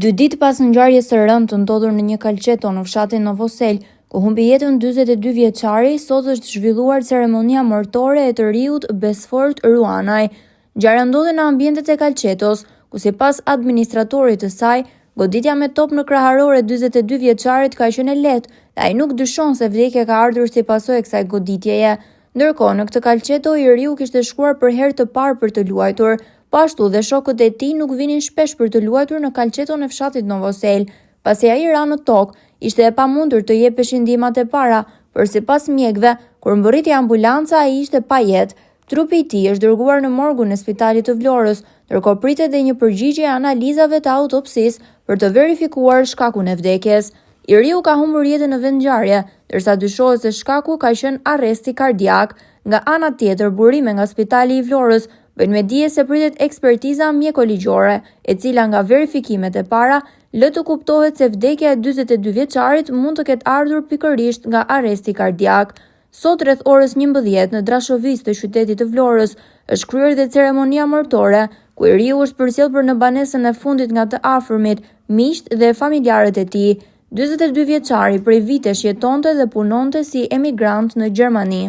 2 ditë pas ngjarjes së rëndë të ndodhur në një kalqeto në fshatin Novosel, ku humbi jetën 42 vjeçari, sot është zhvilluar ceremonia martore e të riut Besfort Ruanaj. Ngjarja ndodhi në ambientet e kalqetos, ku sipas administratorit të saj, goditja me top në kraharore 42 vjeçarit ka qenë e lehtë dhe ai nuk dyshon se vdekja ka ardhur si pasojë e kësaj goditjeje. Ndërkohë, në këtë kalqeto i riu kishte shkuar për herë të parë për të luajtur. Po ashtu dhe shokët e tij nuk vinin shpesh për të luajtur në kalqeton e fshatit Novosel. Pasi ai ra në tokë, ishte e pamundur të jepeshin ndihmat e para, por sipas mjekëve, kur mbërriti ambulanca ai ishte pa jetë. Trupi i tij është dërguar në morgun e spitalit të Vlorës, ndërkohë pritet dhe një përgjigje e analizave të autopsisë për të verifikuar shkakun e vdekjes. I riu ka humbur jetën në vendngjarje, ndërsa dyshohet se shkaku ka qenë arresti kardiak. Nga ana tjetër, burime nga spitali i Vlorës bëjnë me dije se pritet ekspertiza mjekoligjore, e cila nga verifikimet e para lë të kuptohet se vdekja e 42 vjeçarit mund të ketë ardhur pikërisht nga arresti kardiak. Sot rreth orës 11 në Drashovistë të qytetit të Vlorës është kryer dhe ceremonia martore, ku i riu është përcjell për në banesën e fundit nga të afërmit, miqtë dhe familjarët e tij. 42 vjeçari prej vitesh jetonte dhe punonte si emigrant në Gjermani.